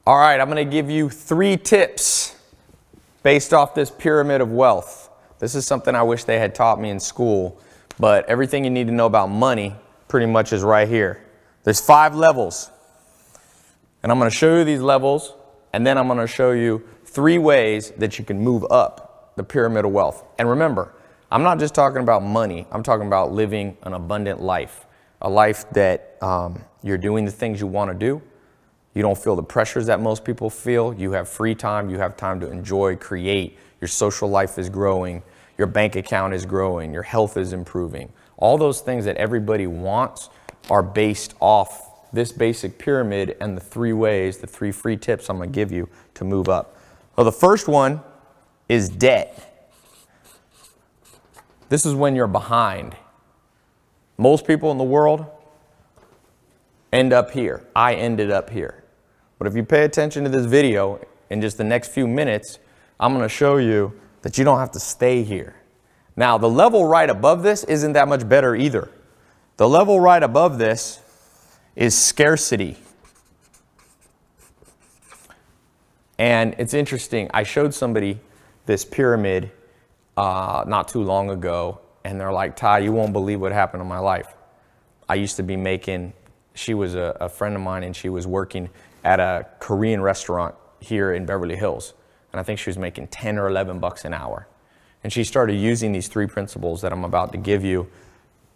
All right, I'm going to give you 3 tips based off this pyramid of wealth. This is something I wish they had taught me in school, but everything you need to know about money pretty much is right here. There's 5 levels, and I'm going to show you these levels, and then I'm going to show you 3 ways that you can move up the pyramid of wealth. And remember, I'm not just talking about money. I'm talking about living an abundant life, a life that you're doing the things you want to do. You don't feel the pressures that most people feel. You have free time. You have time to enjoy, create. Your social life is growing. Your bank account is growing. Your health is improving. All those things that everybody wants are based off this basic pyramid and the 3 ways, the 3 free tips I'm going to give you to move up. Well, the first one is debt. This is when you're behind. Most people in the world end up here. I ended up here. But if you pay attention to this video, in just the next few minutes, I'm going to show you that you don't have to stay here. Now, the level right above this isn't that much better either. The level right above this is scarcity. And it's interesting. I showed somebody this pyramid not too long ago, and they're like, Ty, you won't believe what happened in my life. I used to be making, she was a friend of mine, and she was working at a Korean restaurant here in Beverly Hills. And I think she was making 10 or 11 bucks an hour. And she started using these 3 principles that I'm about to give you.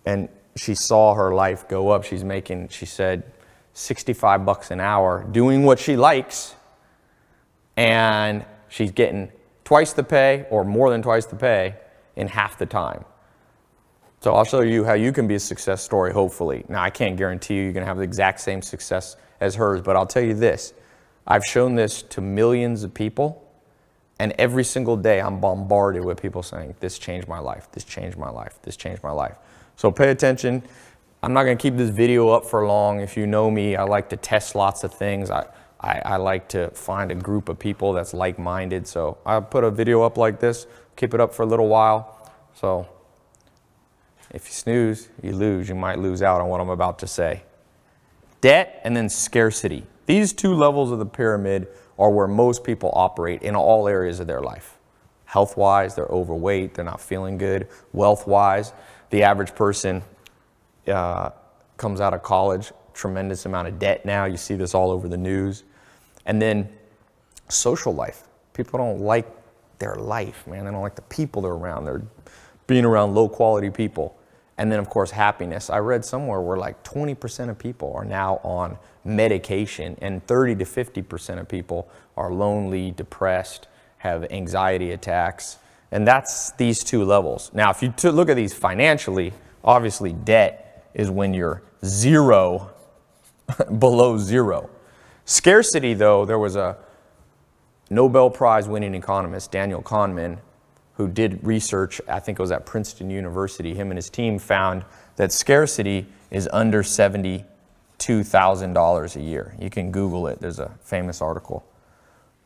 And she saw her life go up. She's making, she said, 65 bucks an hour doing what she likes. And she's getting twice the pay or more than twice the pay in half the time. So I'll show you how you can be a success story, hopefully. Now, I can't guarantee you're going to have the exact same success as hers, but I'll tell you this. I've shown this to millions of people, and every single day I'm bombarded with people saying, this changed my life, this changed my life, this changed my life. So pay attention. I'm not going to keep this video up for long. If you know me, I like to test lots of things. I like to find a group of people that's like-minded. So I'll put a video up like this, keep it up for a little while. So if you snooze, you lose. You might lose out on what I'm about to say. Debt and then scarcity. These 2 levels of the pyramid are where most people operate in all areas of their life. Health-wise, they're overweight, they're not feeling good. Wealth-wise, the average person comes out of college, tremendous amount of debt now. You see this all over the news. And then social life. People don't like their life, man. They don't like the people they're around. They're being around low-quality people. And then, of course, happiness. I read somewhere where like 20% of people are now on medication, and 30 to 50% of people are lonely, depressed, have anxiety attacks. And that's these 2 levels. Now, if you look at these financially, obviously debt is when you're 0, below 0. Scarcity, though, there was a Nobel Prize winning economist, Daniel Kahneman, who did research, I think it was at Princeton University. Him and his team found that scarcity is under $72,000 a year. You can Google it. There's a famous article.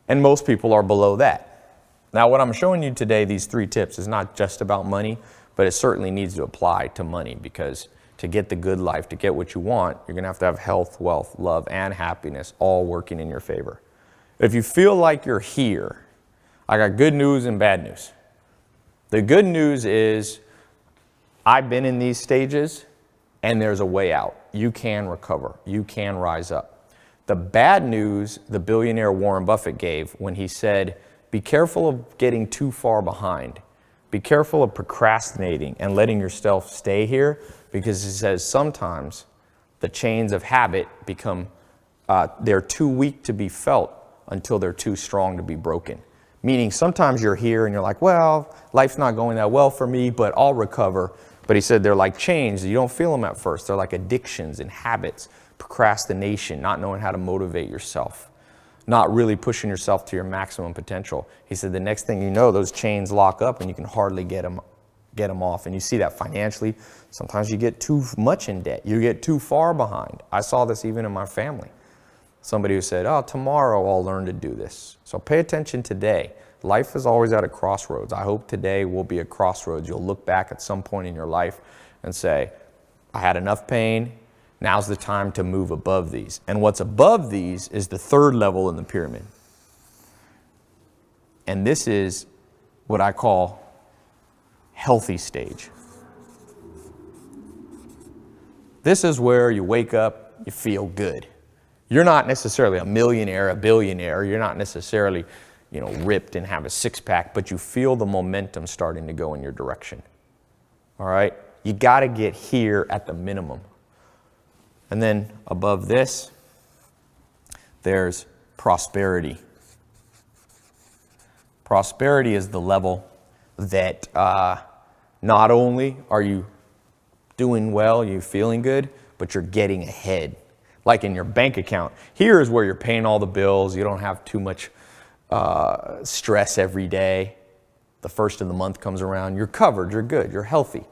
And most people are below that. Now, what I'm showing you today, these 3 tips, is not just about money, but it certainly needs to apply to money, because to get the good life, to get what you want, you're going to have health, wealth, love, and happiness all working in your favor. If you feel like you're here, I got good news and bad news. The good news is I've been in these stages, and there's a way out. You can recover. You can rise up. The bad news the billionaire Warren Buffett gave when he said, be careful of getting too far behind. Be careful of procrastinating and letting yourself stay here, because he says sometimes the chains of habit become, they're too weak to be felt until they're too strong to be broken. Meaning sometimes you're here and you're like, well, life's not going that well for me, but I'll recover. But he said they're like chains. You don't feel them at first. They're like addictions and habits, procrastination, not knowing how to motivate yourself, not really pushing yourself to your maximum potential. He said the next thing you know, those chains lock up and you can hardly get them off. And you see that financially. Sometimes you get too much in debt. You get too far behind. I saw this even in my family. Somebody who said, oh, tomorrow I'll learn to do this. So pay attention today. Life is always at a crossroads. I hope today will be a crossroads. You'll look back at some point in your life and say, I had enough pain, Now's the time to move above these. And what's above these is the third level in the pyramid. And this is what I call healthy stage. This is where you wake up, you feel good. You're not necessarily a millionaire, a billionaire. You're not necessarily, ripped and have a six-pack, but you feel the momentum starting to go in your direction. All right? You got to get here at the minimum. And then above this, there's prosperity. Prosperity is the level that not only are you doing well, you're feeling good, but you're getting ahead. Like in your bank account. Here is where you're paying all the bills. You don't have too much stress every day. The first of the month comes around. You're covered. You're good. You're healthy.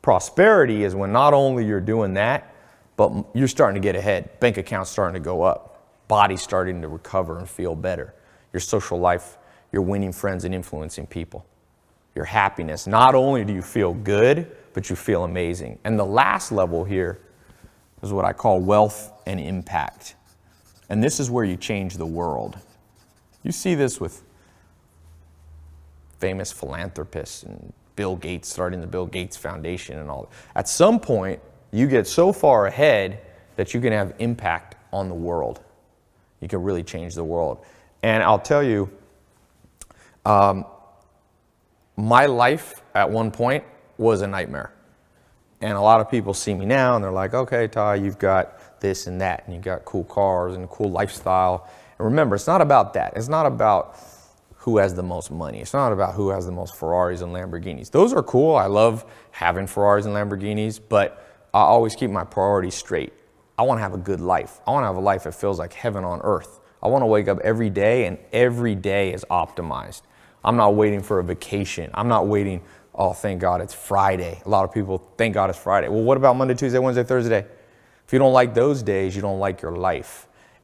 Prosperity is when not only you're doing that, but you're starting to get ahead. Bank account's starting to go up. Body's starting to recover and feel better. Your social life, you're winning friends and influencing people. Your happiness. Not only do you feel good, but you feel amazing. And the last level here is what I call wealth and impact. And this is where you change the world. You see this with famous philanthropists and Bill Gates starting the Bill Gates Foundation and all that. At some point, you get so far ahead that you can have impact on the world. You can really change the world. And I'll tell you, my life at one point was a nightmare. And a lot of people see me now and they're like, okay, Ty, you've got this and that, and you've got cool cars and a cool lifestyle. And remember, it's not about that. It's not about who has the most money. It's not about who has the most Ferraris and Lamborghinis. Those are cool. I love having Ferraris and Lamborghinis, but I always keep my priorities straight. I want to have a good life. I want to have a life that feels like heaven on earth. I want to wake up every day and every day is optimized. I'm not waiting for a vacation. I'm not waiting, oh, thank God it's Friday. A lot of people, thank God it's Friday. Well, what about Monday, Tuesday, Wednesday, Thursday? If you don't like those days, you don't like your life.